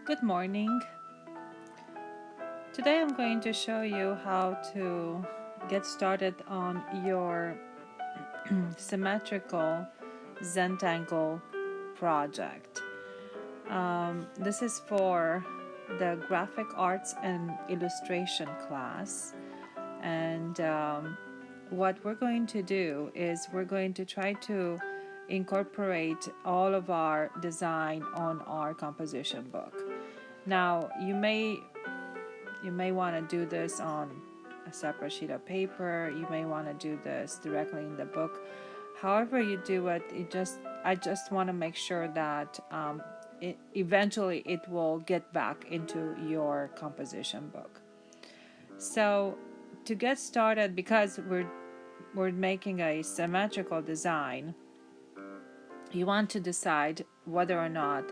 Good morning. Today I'm going to show you how to get started on your symmetrical Zentangle project. This is for the graphic arts and illustration class, and what we're going to do is we're going to try to incorporate all of our design on our composition book. Now you may want to do this on a separate sheet of paper. You may want to do this directly in the book. However you do it, I just want to make sure that eventually it will get back into your composition book. So to get started, because we're making a symmetrical design, you want to decide whether or not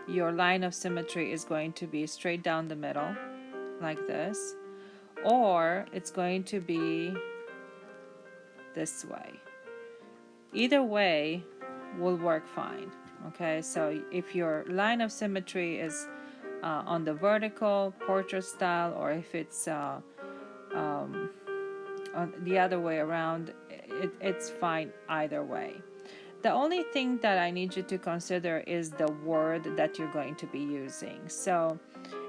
your line of symmetry is going to be straight down the middle like this, or it's going to be this way. Either way will work fine. Okay, so if your line of symmetry is on the vertical portrait style, or if it's on the other way around, it's fine either way. The only thing that I need you to consider is the word that you're going to be using. So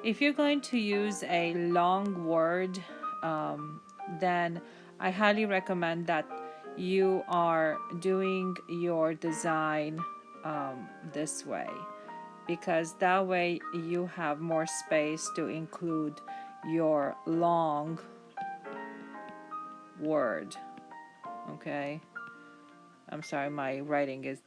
if you're going to use a long word, then I highly recommend that you are doing your design this way, because that way you have more space to include your long word. Okay, I'm sorry, my writing is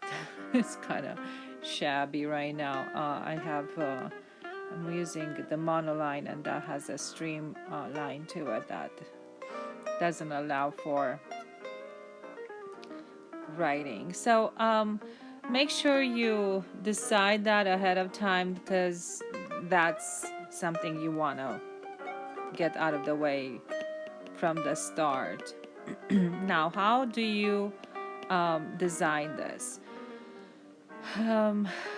is kind of shabby right now. I'm using the monoline, and that has a stream line to it that doesn't allow for writing. So make sure you decide that ahead of time, because that's something you want to get out of the way from the start. Now, how do you design this?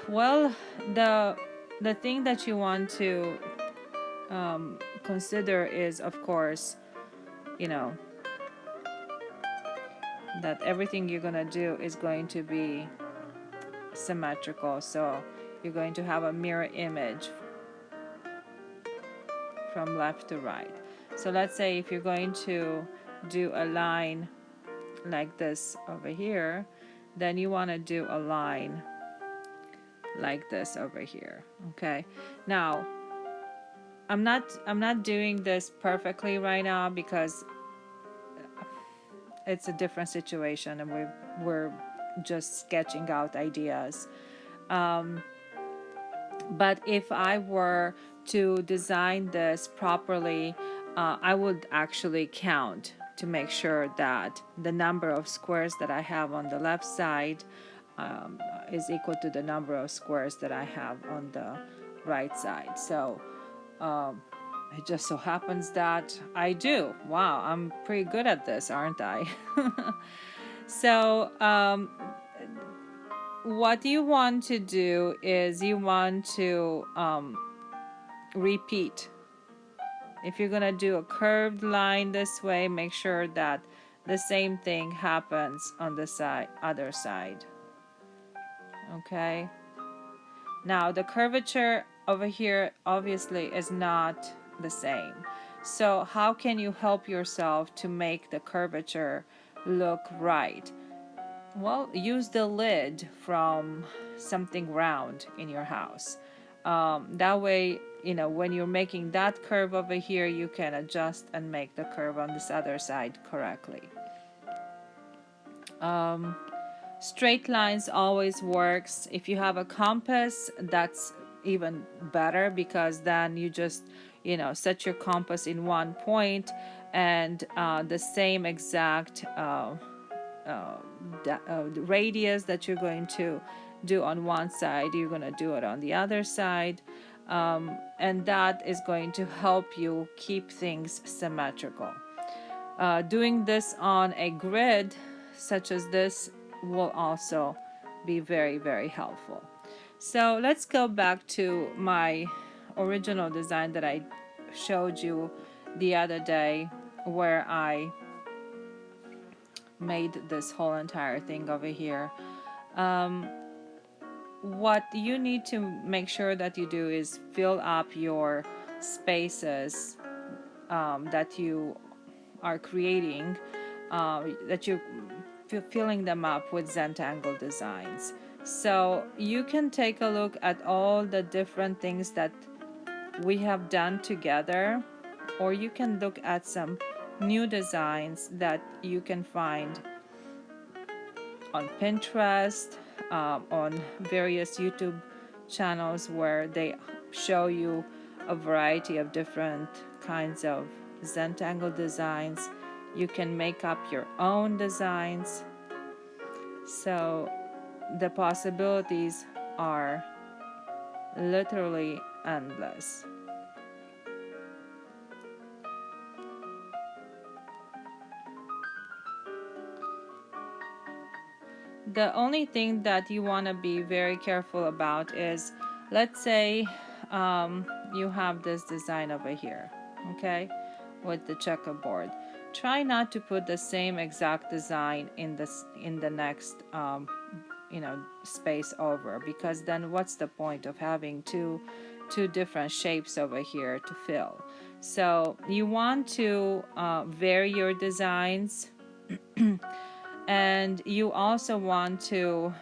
Well, the thing that you want to consider is, of course, you know, that everything you're gonna do is going to be symmetrical. So you're going to have a mirror image from left to right. So let's say if you're going to do a line like this over here, then you want to do a line like this over here. Okay, now I'm not doing this perfectly right now because it's a different situation, and we're just sketching out ideas. But if I were to design this properly, I would actually count to make sure that the number of squares that I have on the left side is equal to the number of squares that I have on the right side. So it just so happens that I do. Wow, I'm pretty good at this, aren't I? So what you want to do is you want to repeat. If you're gonna do a curved line this way, make sure that the same thing happens on the other side. Okay, now the curvature over here obviously is not the same, so how can you help yourself to make the curvature look right? Well, use the lid from something round in your house. That way, when you're making that curve over here, you can adjust and make the curve on this other side correctly. Straight lines always works. If you have a compass, that's even better, because then you just set your compass in one point, and the same exact the radius that you're going to do on one side, you're going to do it on the other side, and that is going to help you keep things symmetrical. Doing this on a grid such as this will also be very, very helpful. So let's go back to original design that I showed you the other day, where I made this whole entire thing over here. What you need to make sure that you do is fill up your spaces that you are creating, that you're filling them up with Zentangle designs. So you can take a look at all the different things that we have done together, or you can look at some new designs that you can find on Pinterest, on various YouTube channels where they show you a variety of different kinds of Zentangle designs. You can make up your own designs. So the possibilities are literally endless. The only thing that you want to be very careful about is, let's say you have this design over here, okay, with the checkerboard. Try not to put the same exact design in the next space over, because then what's the point of having two different shapes over here to fill? So you want to vary your designs. And you also want to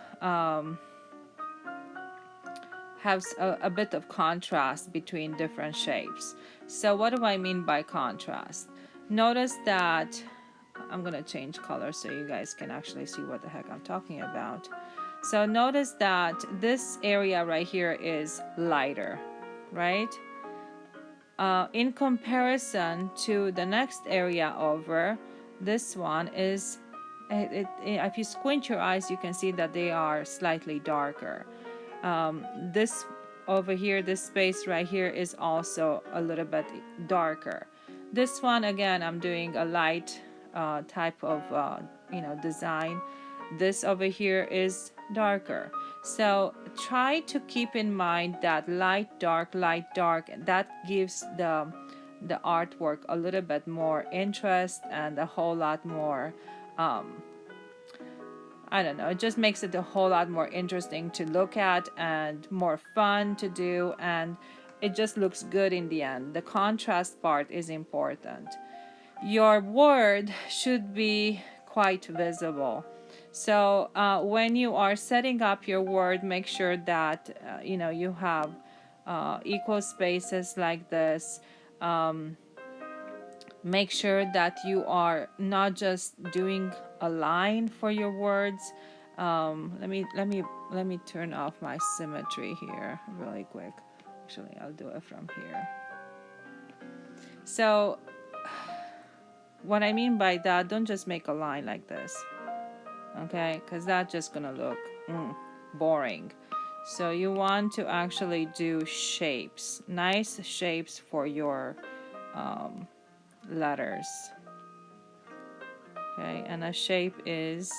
have a bit of contrast between different shapes. So what do I mean by contrast? Notice that I'm going to change color so you guys can actually see what the heck I'm talking about. So notice that this area right here is lighter, right? In comparison to the next area over, this one is, if you squint your eyes, you can see that they are slightly darker. This over here, this space right here is also a little bit darker. This one, again, I'm doing a light type of design. This over here is darker. So try to keep in mind that light, dark, that gives the artwork a little bit more interest and a whole lot more I don't know, it just makes it a whole lot more interesting to look at and more fun to do, and it just looks good in the end. The contrast part is important. Your word should be quite visible. So when you are setting up your word, make sure that you have equal spaces like this. Make sure that you are not just doing a line for your words. Let me turn off my symmetry here really quick. Actually, I'll do it from here. So what I mean by that, don't just make a line like this, okay? Because that's just gonna look boring. So you want to actually do shapes, nice shapes for your letters. Okay, and a shape is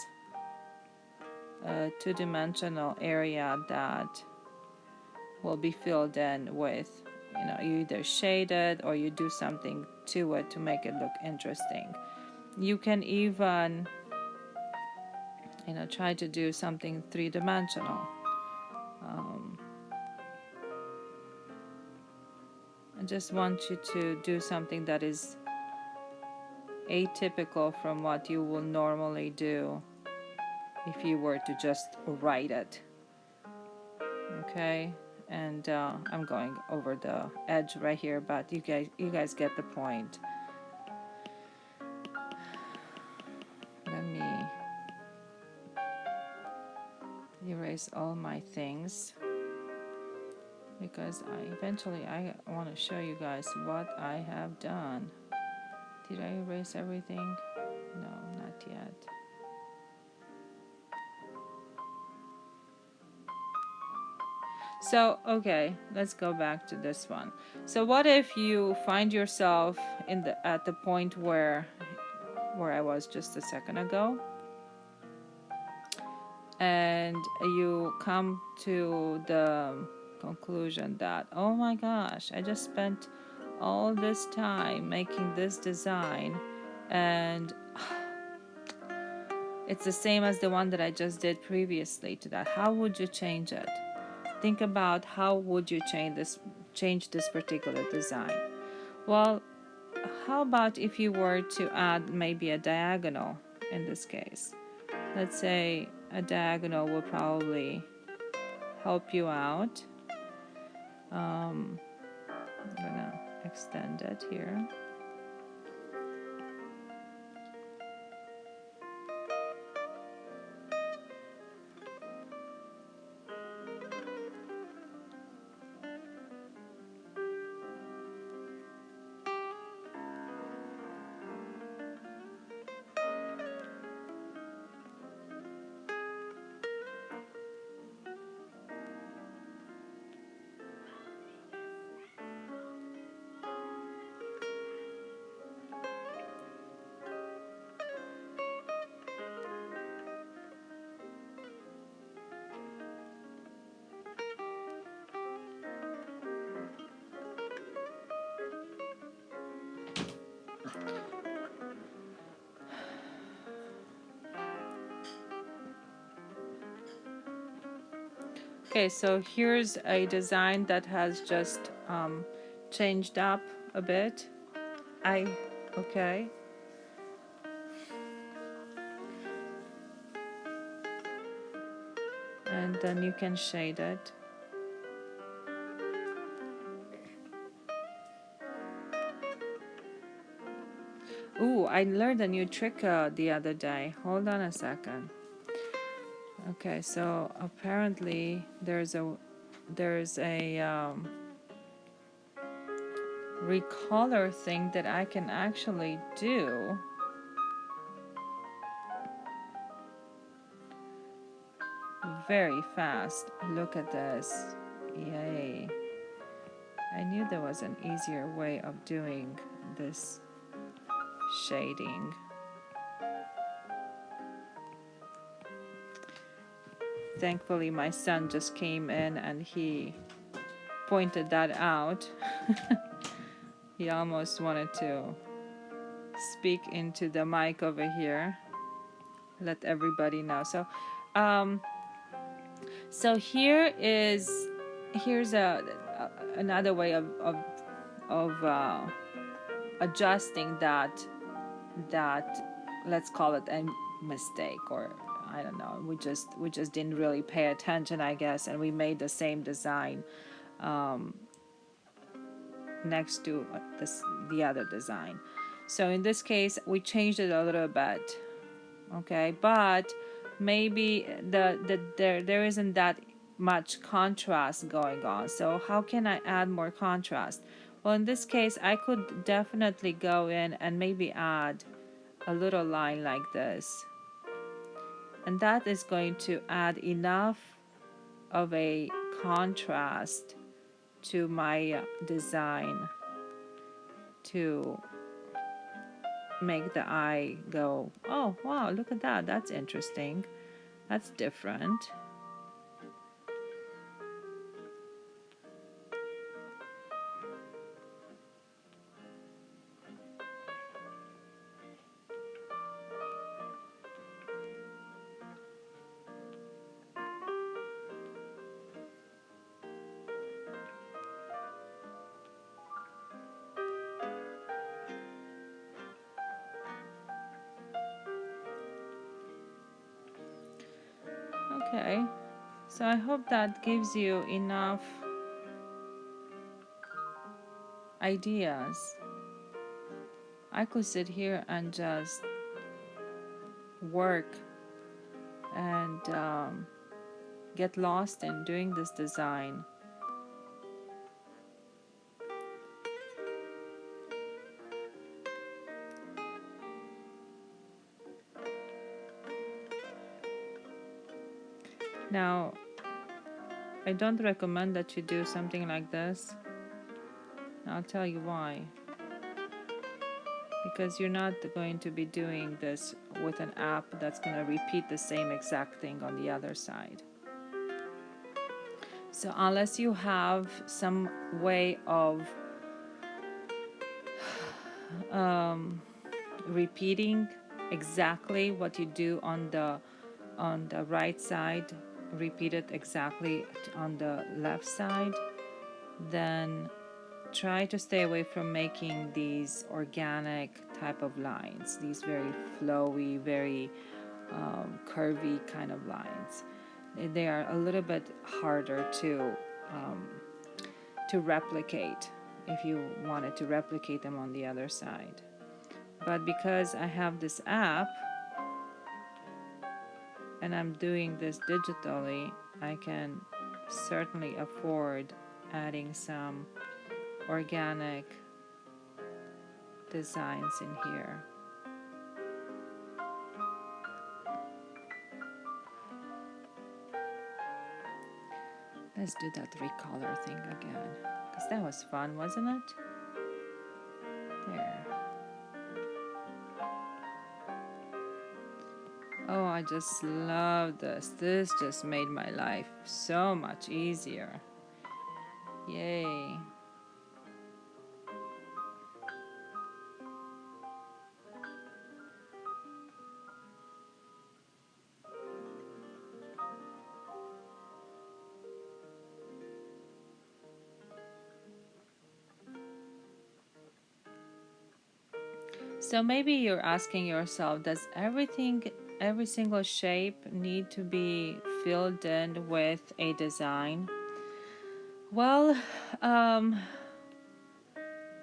a two-dimensional area that will be filled in with, you either shade it or you do something to it to make it look interesting. You can even, try to do something three-dimensional. I just want you to do something that is atypical from what you will normally do if you were to just write it. Okay, and I'm going over the edge right here, but you guys get the point. Let me erase all my things, because I want to show you guys what I have done. Did I erase everything? No, not yet. So, okay, let's go back to this one. So what if you find yourself at the point where I was just a second ago, and you come to the conclusion that, oh my gosh, I just spent all this time making this design, and it's the same as the one that I just did previously to that. How would you change it? Think about how would you change this particular design. Well, how about if you were to add maybe a diagonal in this case? Let's say a diagonal will probably help you out. I'm gonna extend it here. Okay, so here's a design that has just changed up a bit. Okay. And then you can shade it. Ooh, I learned a new trick the other day. Hold on a second. Okay, so apparently there's a recolor thing that I can actually do. Very fast. Look at this. Yay. I knew there was an easier way of doing this shading. Thankfully, my son just came in and he pointed that out. He almost wanted to speak into the mic over here. Let everybody know. So here's another way of adjusting that let's call it a mistake, or I don't know. We just didn't really pay attention, I guess, and we made the same design next to the other design. So in this case, we changed it a little bit, okay, but maybe there isn't that much contrast going on. So how can I add more contrast? Well, in this case, I could definitely go in and maybe add a little line like this, and that is going to add enough of a contrast to my design to make the eye go, oh wow, look at that, that's interesting, that's different. Okay, so I hope that gives you enough ideas. I could sit here and just work and get lost in doing this design. Now, I don't recommend that you do something like this. I'll tell you why. Because you're not going to be doing this with an app that's going to repeat the same exact thing on the other side. So unless you have some way of repeating exactly what you do on the right side, repeat it exactly on the left side, then try to stay away from making these organic type of lines, these very flowy, very curvy kind of lines. They are a little bit harder to replicate if you wanted to replicate them on the other side. But because I have this app and I'm doing this digitally, I can certainly afford adding some organic designs in here. Let's do that recolor thing again, because that was fun, wasn't it? There. Oh, I just love this. This just made my life so much easier. Yay. So maybe you're asking yourself, does every single shape need to be filled in with a design? Well,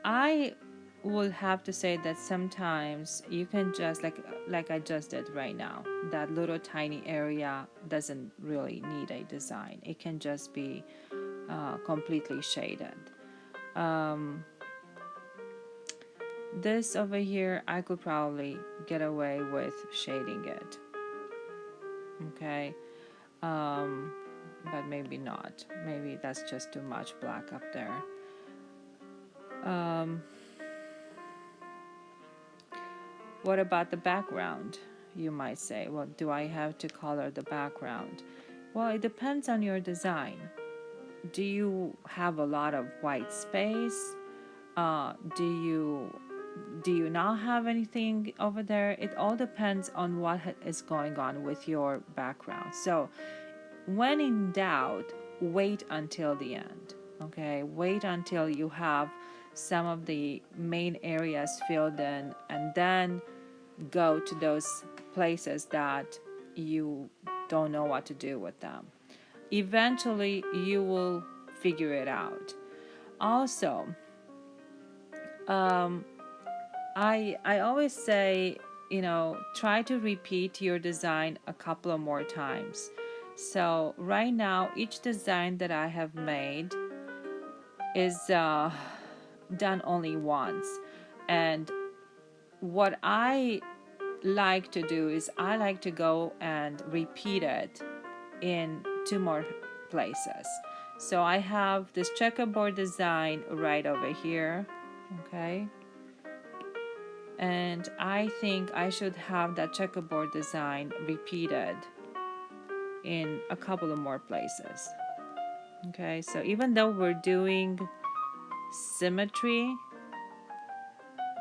I will have to say that sometimes you can just like I just did right now. That little tiny area doesn't really need a design. It can just be completely shaded. This over here, I could probably get away with shading it. Okay, but maybe not. Maybe that's just too much black up there. What about the background? You might say, well, do I have to color the background? Well, it depends on your design. Do you have a lot of white space? Do you not have anything over there? It all depends on what is going on with your background. So when in doubt, wait until the end. Okay, wait until you have some of the main areas filled in, and then go to those places that you don't know what to do with them. Eventually, you will figure it out. Also, I always say, try to repeat your design a couple of more times. So right now, each design that I have made is done only once. And what I like to do is I like to go and repeat it in 2 more places. So I have this checkerboard design right over here, okay? And I think I should have that checkerboard design repeated in a couple of more places. Okay, so even though we're doing symmetry,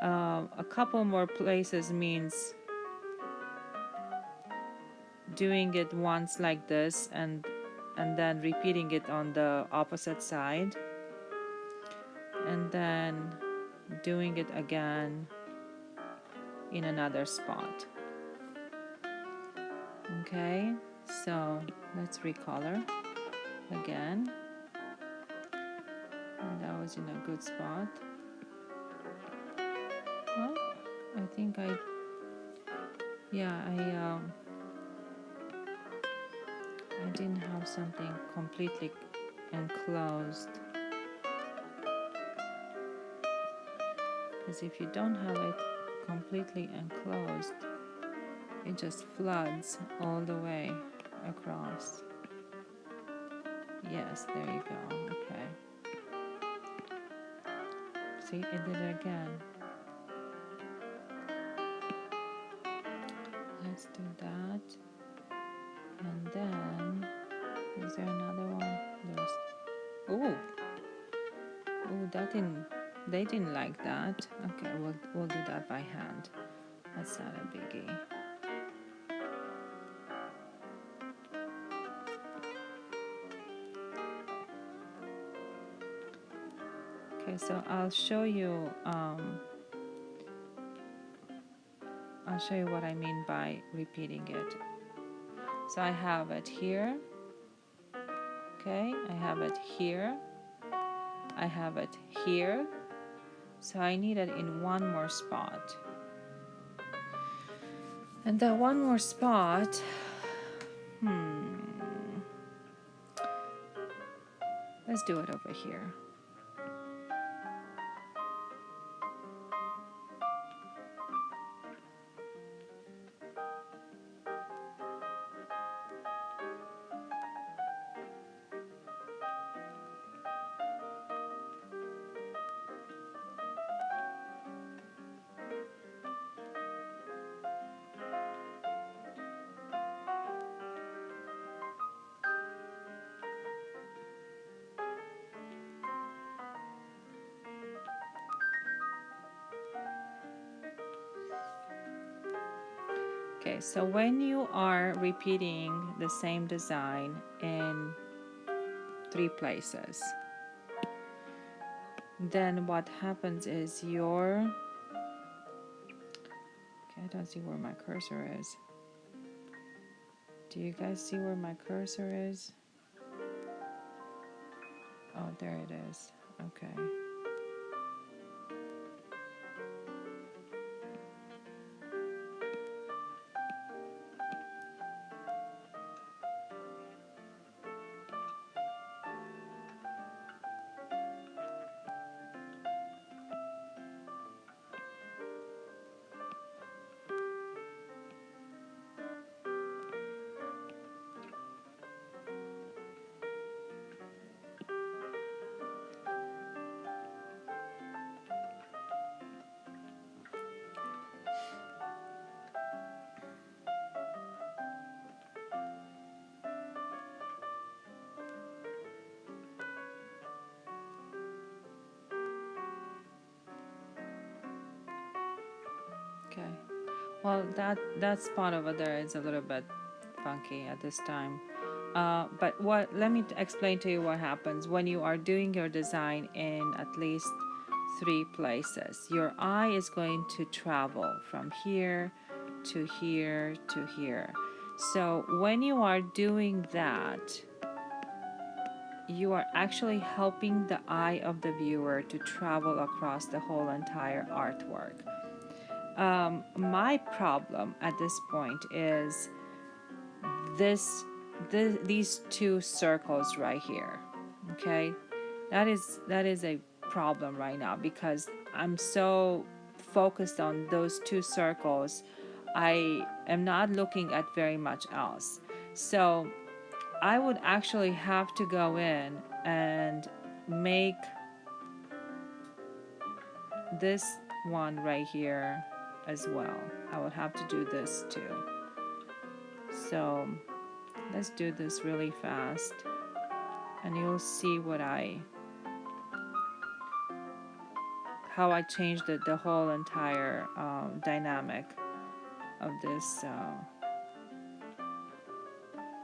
a couple more places means doing it once like this and then repeating it on the opposite side, and then doing it again in another spot. Okay, so let's recolor again, and that was in a good spot. Well, I think I didn't have something completely enclosed, because if you don't have it completely enclosed, it just floods all the way across. Yes, there you go. Okay. See, it did it again. Let's do that. And then, is there another one? Oh, they didn't like that. Okay, we'll do that by hand. That's not a biggie. Okay, so I'll show you what I mean by repeating it. So I have it here. Okay, I have it here. I have it here. So I need it in one more spot. And that one more spot, let's do it over here. Okay, so when you are repeating the same design in 3 places, then what happens is okay, I don't see where my cursor is. Do you guys see where my cursor is? Oh, there it is. Okay. Okay. Well, that spot over there is a little bit funky at this time. But let me explain to you what happens when you are doing your design in at least 3 places. Your eye is going to travel from here to here to here. So when you are doing that, you are actually helping the eye of the viewer to travel across the whole entire artwork. My problem at this point is these 2 circles right here. Okay, that is a problem right now because I'm so focused on those 2 circles. I am not looking at very much else. So I would actually have to go in and make this one right here as well. I would have to do this too. So let's do this really fast and you'll see how I changed the whole entire dynamic of this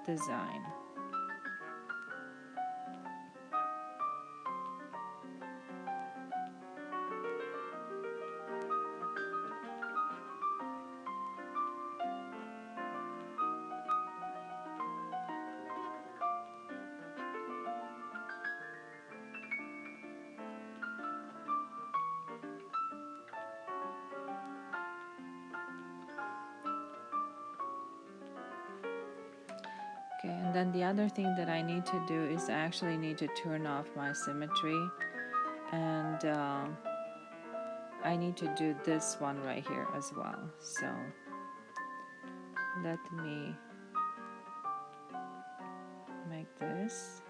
design. Okay, and then the other thing that I need to do is I actually need to turn off my symmetry, and I need to do this one right here as well. So let me make this.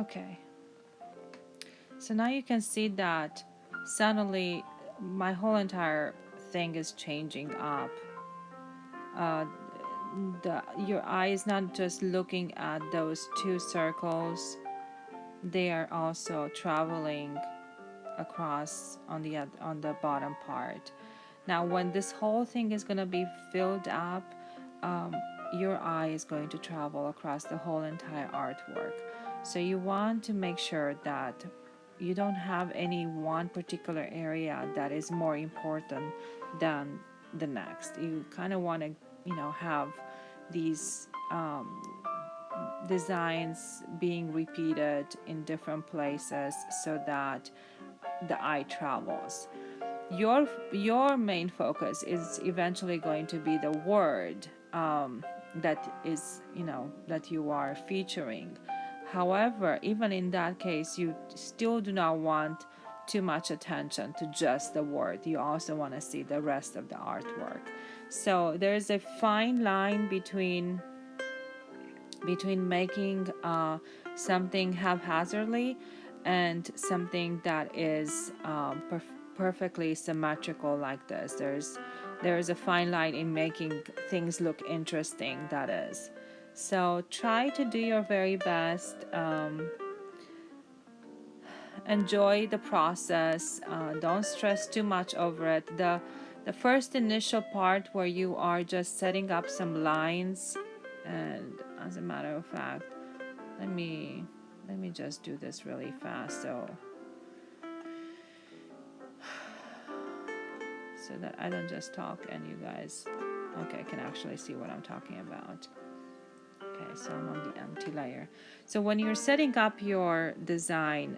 Okay, so now you can see that suddenly my whole entire thing is changing up. uh, your eye is not just looking at those two circles, they are also traveling across on the bottom part. Now when this whole thing is going to be filled up, um, your eye is going to travel across the whole entire artwork. So you want to make sure that you don't have any one particular area that is more important than the next. You kind of want to, have these designs being repeated in different places so that the eye travels. Your main focus is eventually going to be the word that is, that you are featuring. However, even in that case, you still do not want too much attention to just the word. You also want to see the rest of the artwork. So there's a fine line between making something haphazardly and something that is perfectly symmetrical like this. There's a fine line in making things look interesting, that is. So try to do your very best. Enjoy the process. Don't stress too much over it. The first initial part where you are just setting up some lines, and as a matter of fact, let me just do this really fast so that I don't just talk and you guys can actually see what I'm talking about. Okay, so I'm on the empty layer. So when you're setting up your design,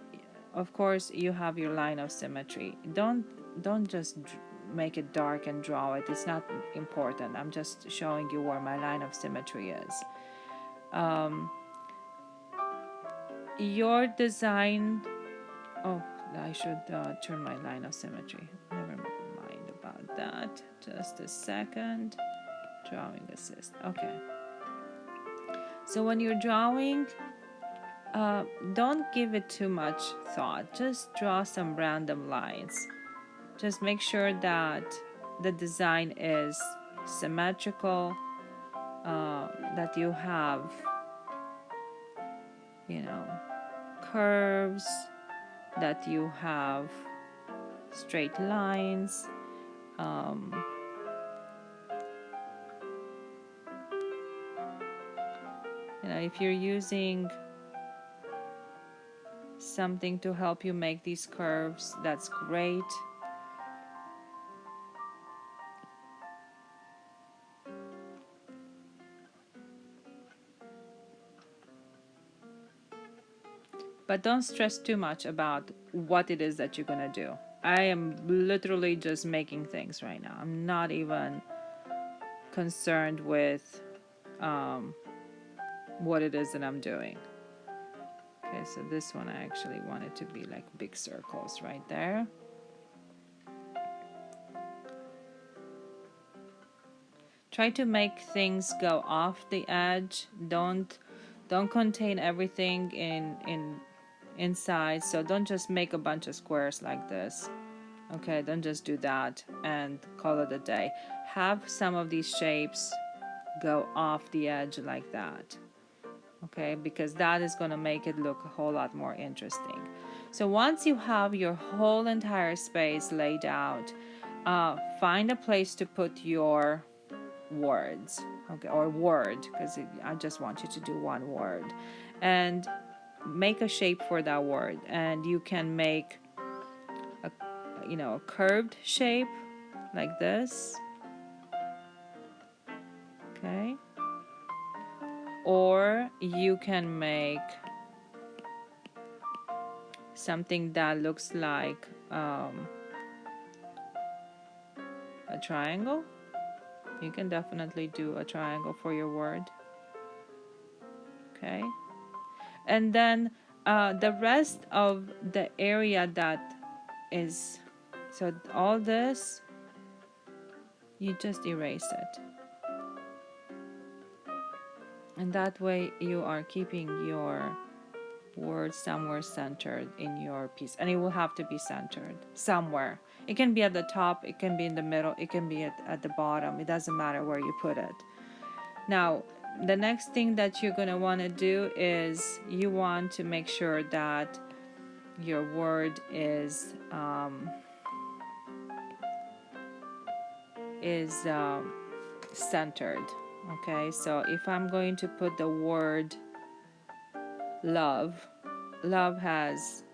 of course you have your line of symmetry. Don't just make it dark and draw it. It's not important. I'm just showing you where my line of symmetry is. Your design, oh, I should turn my line of symmetry. Never mind about that. Just a second. Drawing assist. Okay. So when you're drawing, don't give it too much thought. Just draw some random lines. Just make sure that the design is symmetrical, that you have, curves, that you have straight lines. If you're using something to help you make these curves, that's great. But don't stress too much about what it is that you're gonna do. I am literally just making things right now. I'm not even concerned with what it is that I'm doing. Okay, so this one I actually want it to be like big circles right there. Try to make things go off the edge. Don't contain everything in inside. So don't just make a bunch of squares like this. Okay, don't just do that and call it a day. Have some of these shapes go off the edge like that. Okay, because that is going to make it look a whole lot more interesting. So once you have your whole entire space laid out, find a place to put your words, okay, or word, because I just want you to do one word, and make a shape for that word. And you can make a curved shape like this, okay, or you can make something that looks like a triangle. You can definitely do a triangle for your word, okay. And then the rest of the area that is, so all this, you just erase it. And that way you are keeping your word somewhere centered in your piece, and it will have to be centered somewhere. It can be at the top, it can be in the middle, it can be at the bottom. It doesn't matter where you put it. Now, the next thing that you're going to want to do is you want to make sure that your word is centered. Okay, so if I'm going to put the word love, love has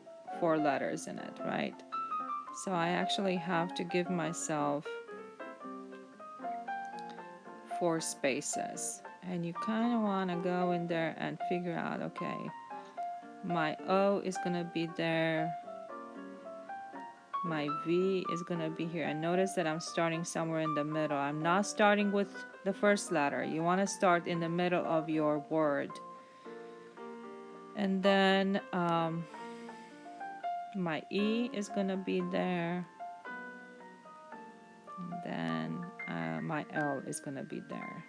4 letters in it, right? So I actually have to give myself 4 spaces, and you kind of want to go in there and figure out, okay, my O is going to be there, my V is going to be here, and notice that I'm starting somewhere in the middle. I'm not starting with the first letter. You want to start in the middle of your word. And then my E is going to be there, and then my L is going to be there.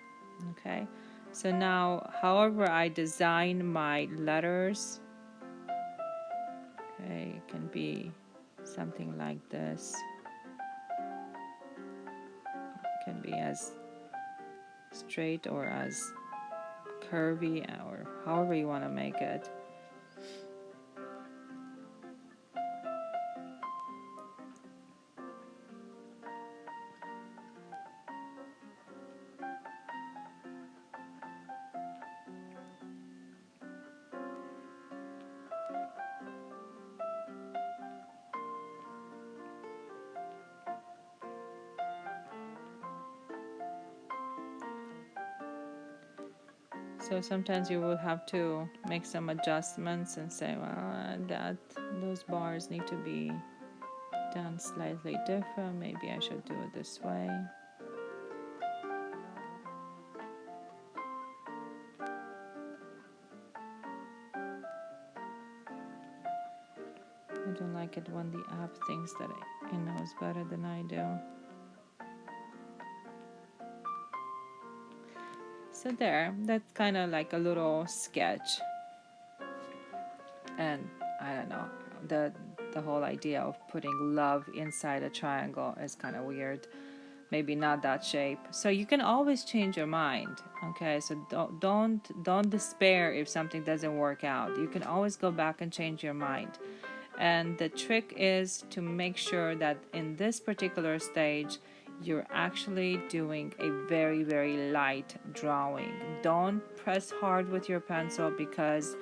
Okay, so now however I design my letters, okay, it can be something like this. It can be as straight or as curvy, or however you want to make it. So sometimes you will have to make some adjustments and say, well, those bars need to be done slightly different. Maybe I should do it this way. I don't like it when the app thinks that it knows better than I do. So there, that's kind of like a little sketch. And I don't know, the whole idea of putting love inside a triangle is kind of weird. Maybe not that shape. So you can always change your mind. Okay, so don't despair if something doesn't work out. You can always go back and change your mind. And the trick is to make sure that in this particular stage you're actually doing a very, very light drawing. Don't press hard with your pencil, because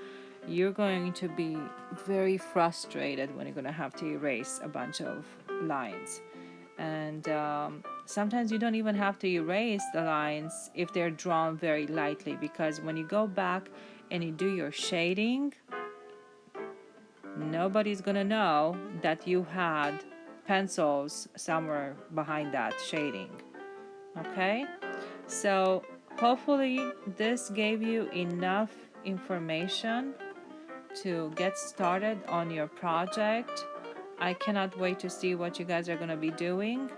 you're going to be very frustrated when you're going to have to erase a bunch of lines. And sometimes you don't even have to erase the lines if they're drawn very lightly, because when you go back and you do your shading, nobody's gonna know that you had pencils somewhere behind that shading. Okay, so hopefully this gave you enough information to get started on your project. I cannot wait to see what you guys are going to be doing.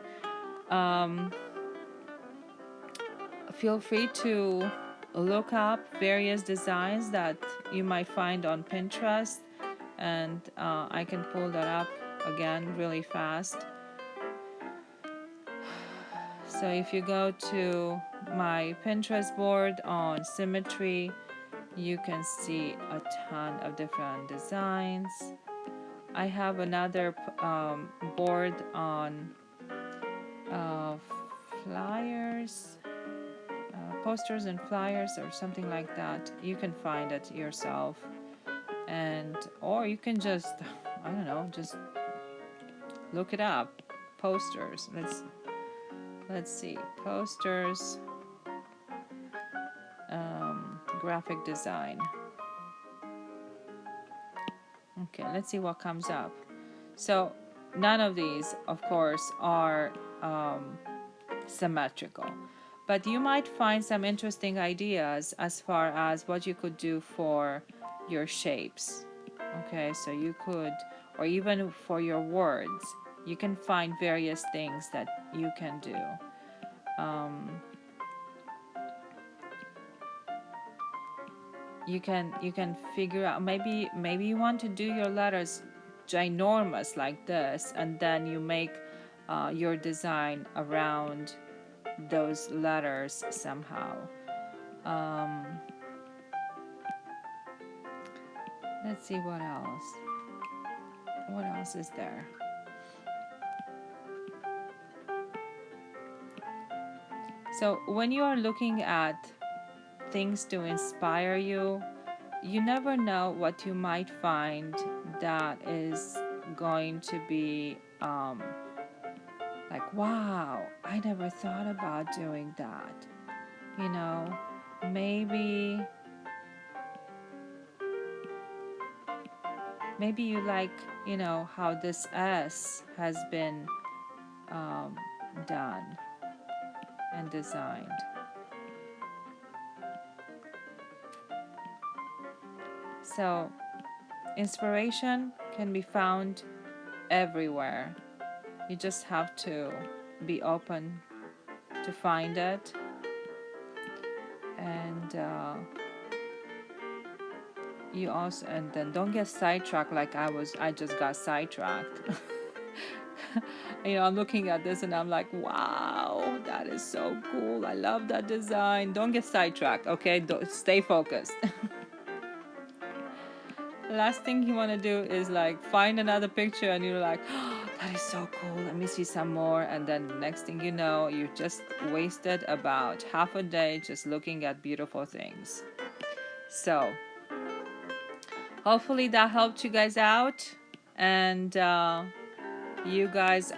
Feel free to look up various designs that you might find on Pinterest, and I can pull that up again really fast. So if you go to my Pinterest board on symmetry, you can see a ton of different designs. I have another board on flyers, posters and flyers, or something like that. You can find it yourself, and or you can just, I don't know, just look it up. Posters. Let's see, posters, graphic design. Okay, let's see what comes up. So none of these, of course, are symmetrical, but you might find some interesting ideas as far as what you could do for your shapes. Okay, so you could, or even for your words, you can find various things that you can do. you can figure out, maybe you want to do your letters ginormous like this, and then you make your design around those letters somehow. um, let's see what else is there. So when you are looking at things to inspire you, you never know what you might find that is going to be like, wow, I never thought about doing that. You know, maybe you like, how this S has been done and designed. So inspiration can be found everywhere. You just have to be open to find it. And you also, and then don't get sidetracked like I just got sidetracked. I'm looking at this and I'm like, wow, that is so cool, I love that design. Don't get sidetracked, okay? Stay focused. The last thing you want to do is like find another picture and you're like, oh, that is so cool, let me see some more, and then the next thing you know, you just wasted about half a day just looking at beautiful things. So hopefully that helped you guys out, and you guys